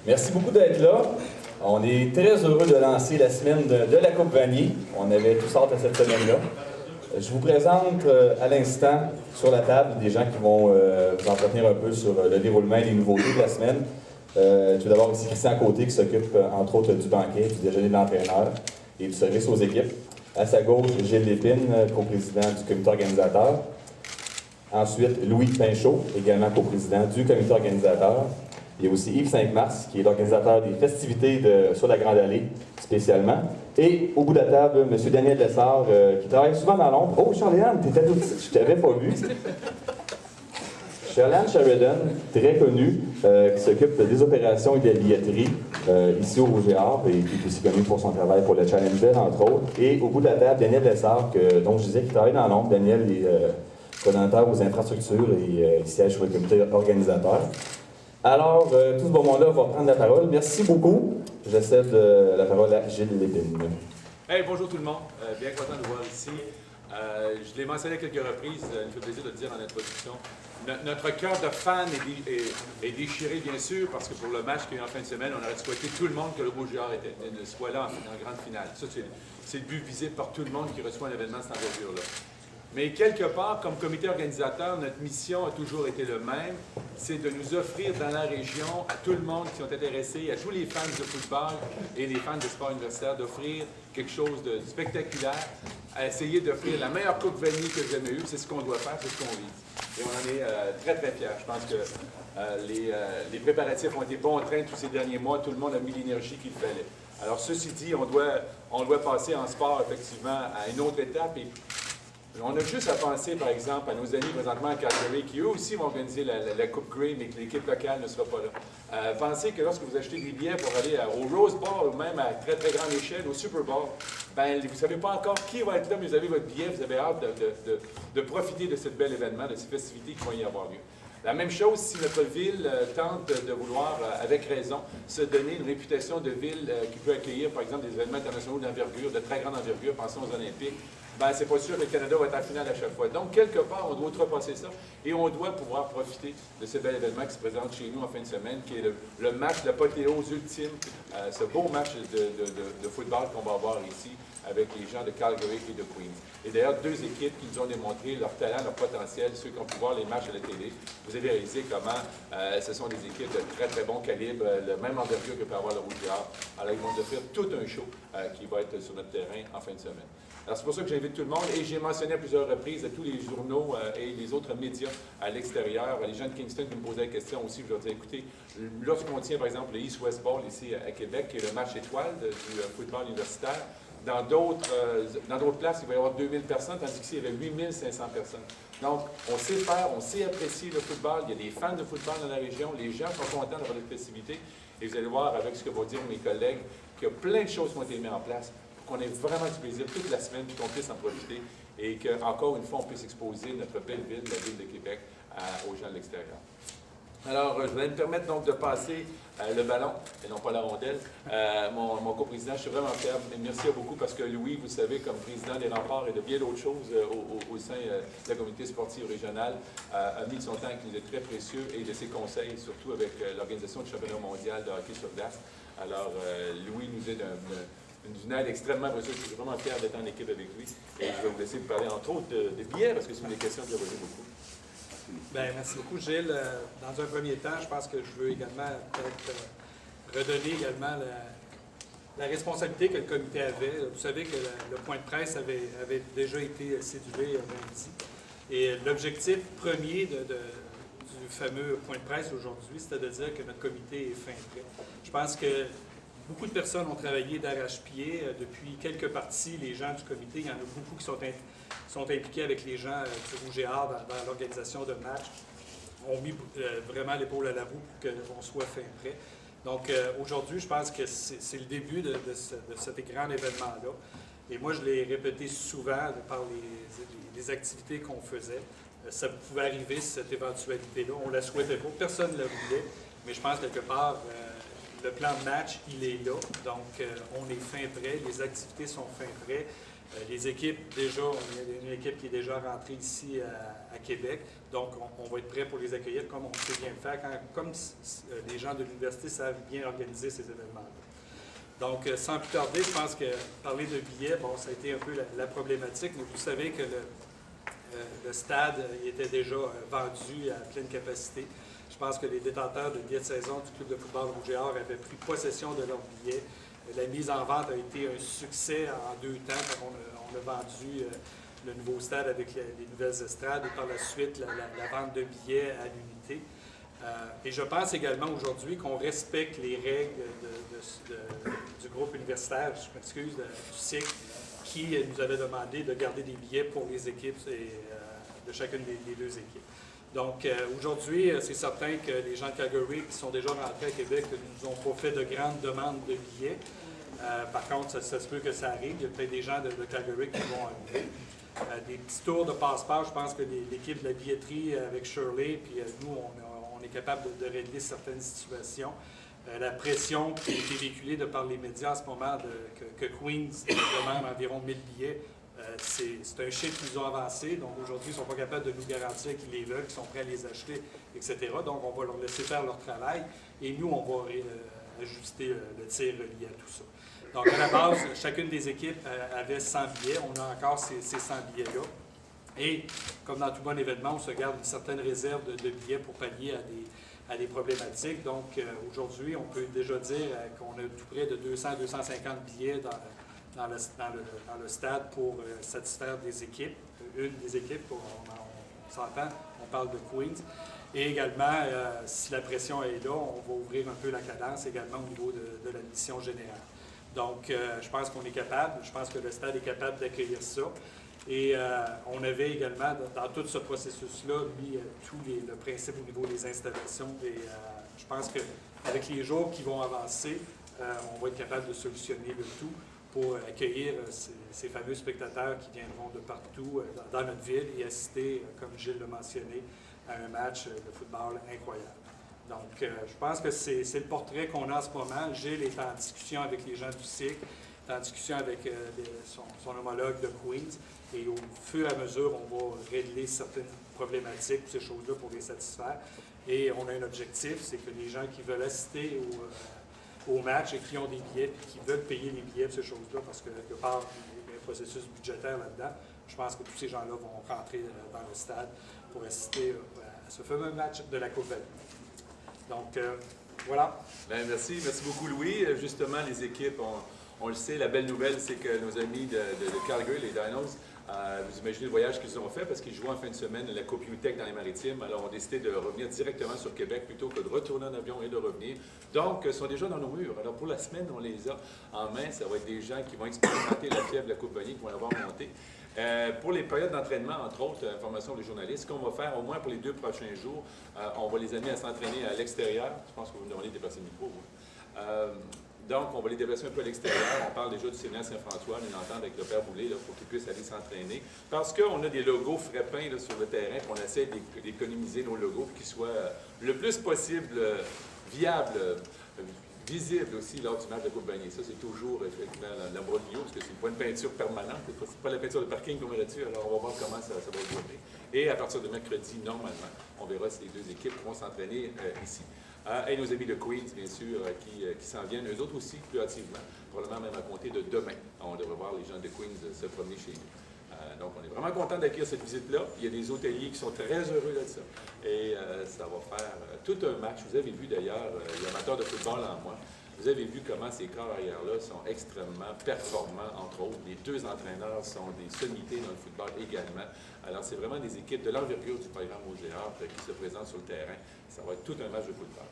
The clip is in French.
Merci beaucoup d'être là. On est très heureux de lancer la semaine de la Coupe Vanier. On avait tout sortes à cette semaine-là. Je vous présente à l'instant sur la table des gens qui vont vous entretenir un peu sur le déroulement et les nouveautés de la semaine. Tout d'abord, ici Christian Côté qui s'occupe entre autres du banquet, du déjeuner de l'entraîneur et du service aux équipes. À sa gauche, Gilles Lépine, coprésident du comité organisateur. Ensuite, Louis Pinchot, également coprésident du comité organisateur. Il y a aussi Yves Saint-Mars, qui est l'organisateur des festivités sur la Grande Allée, spécialement. Et au bout de la table, M. Daniel Lessard, qui travaille souvent dans l'ombre. Oh, Charlie-Anne, t'étais tout petit, je t'avais pas vu. Charlie-Anne Sheridan, très connue, qui s'occupe des opérations et de la billetterie ici au Rouge et Or, et qui est aussi connue pour son travail pour le Challenger, entre autres. Et au bout de la table, Daniel Lessard, dont je disais qu'il travaille dans l'ombre. Daniel est coordonnateur aux infrastructures et il siège sur le comité organisateur. Alors, tout ce beau monde-là va prendre la parole. Merci beaucoup. Je cède la parole à Gilles Lépine. Hey, bonjour tout le monde. Bien content de vous voir ici. Je l'ai mentionné à quelques reprises. Il me fait plaisir de le dire en introduction. Notre cœur de fan est déchiré, bien sûr, parce que pour le match qu'il y a eu en fin de semaine, on aurait souhaité tout le monde que le Rouge et Or soit là en grande finale. Ça, c'est le but visé par tout le monde qui reçoit un événement de cette envergure-là. Mais quelque part, comme comité organisateur, notre mission a toujours été le même, c'est de nous offrir dans la région, à tout le monde qui sont intéressés, à tous les fans de football et les fans de sport universitaire, d'offrir quelque chose de spectaculaire, à essayer d'offrir la meilleure Coupe Vanier que j'ai jamais eue. C'est ce qu'on doit faire, c'est ce qu'on vise. Et on en est très, très fiers. Je pense que les préparatifs ont été bons en train tous ces derniers mois. Tout le monde a mis l'énergie qu'il fallait. Alors, ceci dit, on doit passer en sport, effectivement, à une autre étape. Et on a juste à penser, par exemple, à nos amis présentement à Calgary, qui eux aussi vont organiser la Coupe Grey, mais que l'équipe locale ne sera pas là. Pensez que lorsque vous achetez des billets pour aller au Rose Bowl, ou même à très, très grande échelle, au Super Bowl, ben, vous ne savez pas encore qui va être là, mais vous avez votre billet, vous avez hâte de profiter de ce bel événement, de ces festivités qui vont y avoir lieu. La même chose si notre ville tente de vouloir, avec raison, se donner une réputation de ville qui peut accueillir, par exemple, des événements internationaux d'envergure, de très grande envergure, pensons aux Olympiques, ben c'est pas sûr que le Canada va être en finale à chaque fois. Donc, quelque part, on doit outrepasser ça et on doit pouvoir profiter de ce bel événement qui se présente chez nous en fin de semaine, qui est le match, l'apothéose ultime, ce beau match de football qu'on va avoir ici avec les gens de Calgary et de Queens. Et d'ailleurs, deux équipes qui nous ont démontré leur talent, leur potentiel, ceux qui ont pu voir les matchs à la télé. Vous avez réalisé comment ce sont des équipes de très, très bon calibre, le même envergure que peut avoir le Rouge et Or. Alors, ils vont nous offrir tout un show qui va être sur notre terrain en fin de semaine. Alors, c'est pour ça que j'invite tout le monde, et j'ai mentionné à plusieurs reprises à tous les journaux et les autres médias à l'extérieur, les gens de Kingston qui me posaient la question aussi, je leur disais, écoutez, lorsqu'on tient, par exemple, le East-West Bowl ici à Québec, qui est le match étoile du football universitaire, dans d'autres places, il va y avoir 2000 personnes, tandis qu'ici, il y avait 8500 personnes. Donc, on sait faire, on sait apprécier le football. Il y a des fans de football dans la région. Les gens sont contents d'avoir des festivités. Et vous allez voir, avec ce que vont dire mes collègues, qu'il y a plein de choses qui ont été mises en place pour qu'on ait vraiment du plaisir toute la semaine, puis qu'on puisse en profiter et qu'encore une fois, on puisse exposer notre belle ville, la ville de Québec, aux gens de l'extérieur. Alors, je vais me permettre donc de passer le ballon, et non pas la rondelle, mon coprésident. Je suis vraiment fier. Merci beaucoup parce que Louis, vous savez, comme président des Remparts et de bien d'autres choses au sein de la communauté sportive régionale, a mis de son temps qui nous est très précieux et de ses conseils, surtout avec l'organisation du championnat mondial de hockey sur glace. Alors, Louis nous est d'une aide extrêmement précieuse. Je suis vraiment fier d'être en équipe avec lui. Et je vais vous laisser vous parler entre autres de billets parce que c'est une des questions qui a posé beaucoup. Bien, merci beaucoup, Gilles. Dans un premier temps, je pense que je veux également peut-être redonner également la responsabilité que le comité avait. Vous savez que le point de presse avait déjà été cédulé lundi. Et l'objectif premier du fameux point de presse aujourd'hui, c'était de dire que notre comité est fin prêt. Je pense que beaucoup de personnes ont travaillé d'arrache-pied depuis quelques parties. Les gens du comité, il y en a beaucoup qui sont impliqués avec les gens du Rouge et Or dans l'organisation de matchs, ont mis vraiment l'épaule à la roue pour qu'on soit fin prêt. Donc aujourd'hui, je pense que c'est le début de cet grand événement-là. Et moi, je l'ai répété souvent par les activités qu'on faisait. Ça pouvait arriver, cette éventualité-là. On ne la souhaitait pas, personne ne la voulait, mais je pense quelque part, le plan de match, il est là. Donc, on est fin prêt, les activités sont fin prêt. Les équipes, déjà, il y a une équipe qui est déjà rentrée ici à Québec, donc on va être prêt pour les accueillir comme on sait bien le faire, comme les gens de l'université savent bien organiser ces événements-là. Donc, sans plus tarder, je pense que parler de billets, bon, ça a été un peu la problématique, mais vous savez que le stade était déjà vendu à pleine capacité. Je pense que les détenteurs de billets de saison du club de football Rouge et Or avaient pris possession de leurs billets. La mise en vente a été un succès en 2 temps. On a vendu le nouveau stade avec les nouvelles estrades et par la suite la vente de billets à l'unité. Et je pense également aujourd'hui qu'on respecte les règles du groupe universitaire, je m'excuse, du SIC, qui nous avait demandé de garder des billets pour les équipes de chacune des 2 équipes. Donc, aujourd'hui, c'est certain que les gens de Calgary qui sont déjà rentrés à Québec ne nous ont pas fait de grandes demandes de billets. Par contre, ça se peut que ça arrive. Il y a peut-être des gens de Calgary qui vont arriver. Des petits tours de passeport, je pense que l'équipe de la billetterie avec Shirley, puis nous, on est capable de régler certaines situations. La pression qui a été véhiculée de par les médias en ce moment que Queens demande environ 1000 billets, c'est un chiffre qu'ils ont avancé. Donc aujourd'hui, ils ne sont pas capables de nous garantir qu'ils les veulent, qu'ils sont prêts à les acheter, etc. Donc on va leur laisser faire leur travail et nous, on va ajuster le tir lié à tout ça. Donc à la base, chacune des équipes avait 100 billets. On a encore ces 100 billets-là. Et comme dans tout bon événement, on se garde une certaine réserve de billets pour pallier à des problématiques. Donc aujourd'hui, on peut déjà dire qu'on a tout près de 200-250 billets dans le stade pour satisfaire des équipes. Une des équipes, on s'entend, on parle de Queens. Et également, si la pression est là, on va ouvrir un peu la cadence également au niveau de l'admission générale. Donc, je pense qu'on est capable, je pense que le stade est capable d'accueillir ça. Et on avait également, dans tout ce processus-là, mis le principe au niveau des installations. Et je pense qu'avec les jours qui vont avancer, on va être capable de solutionner le tout pour accueillir ces fameux spectateurs qui viendront de partout dans notre ville et assister, comme Gilles l'a mentionné, à un match de football incroyable. Donc, je pense que c'est le portrait qu'on a en ce moment. Gilles est en discussion avec les gens du SIC, est en discussion avec son homologue de Queens, et au fur et à mesure, on va régler certaines problématiques, ces choses-là, pour les satisfaire. Et on a un objectif, c'est que les gens qui veulent assister au match et qui ont des billets, puis qui veulent payer les billets de ces choses-là, parce que quelque part, il y a un processus budgétaire là-dedans. Je pense que tous ces gens-là vont rentrer dans le stade pour assister à ce fameux match de la Coupe Valley. Donc, voilà. Bien, merci beaucoup, Louis. Justement, les équipes, on le sait, la belle nouvelle, c'est que nos amis de Calgary, les Dinos, vous imaginez le voyage qu'ils ont fait parce qu'ils jouaient en fin de semaine la Coupe UTEC dans les Maritimes. Alors, on a décidé de revenir directement sur Québec plutôt que de retourner en avion et de revenir. Donc, ils sont déjà dans nos murs. Alors, pour la semaine, on les a en main. Ça va être des gens qui vont expérimenter la fièvre de la Coupe Valley, qui vont l'avoir montée. Pour les périodes d'entraînement, entre autres, information des journalistes, ce qu'on va faire, au moins pour les 2 prochains jours, on va les amener à s'entraîner à l'extérieur. Je pense que vous me demandez de déplacer le micro. Donc, on va les déplacer un peu à l'extérieur. On parle déjà du séminaire Saint-François, une entente avec le Père Boulay pour qu'ils puissent aller s'entraîner. Parce qu'on a des logos frais peints là, sur le terrain, puis on essaie d'économiser nos logos pour qu'ils soient le plus possible viables, visibles aussi lors du match de Coupe Vanier. Ça, c'est toujours effectivement l'embroglio, parce que c'est pas une peinture permanente, c'est pas la peinture de parking qu'on met là-dessus, alors on va voir comment ça va évoluer. Et à partir de mercredi, normalement, on verra si les 2 équipes vont s'entraîner ici. Et nos amis de Queens, bien sûr, qui s'en viennent, eux autres aussi, plus activement, probablement même à compter de demain. On devrait voir les gens de Queens se promener chez nous. Donc, on est vraiment content d'accueillir cette visite-là. Il y a des hôteliers qui sont très heureux de ça. Et ça va faire tout un match. Vous avez vu d'ailleurs, l'amateur de football en moi, vous avez vu comment ces corps arrière-là sont extrêmement performants, entre autres. Les 2 entraîneurs sont des sommités dans le football également. Alors, c'est vraiment des équipes de l'envergure du programme OGR qui se présentent sur le terrain. Ça va être tout un match de football.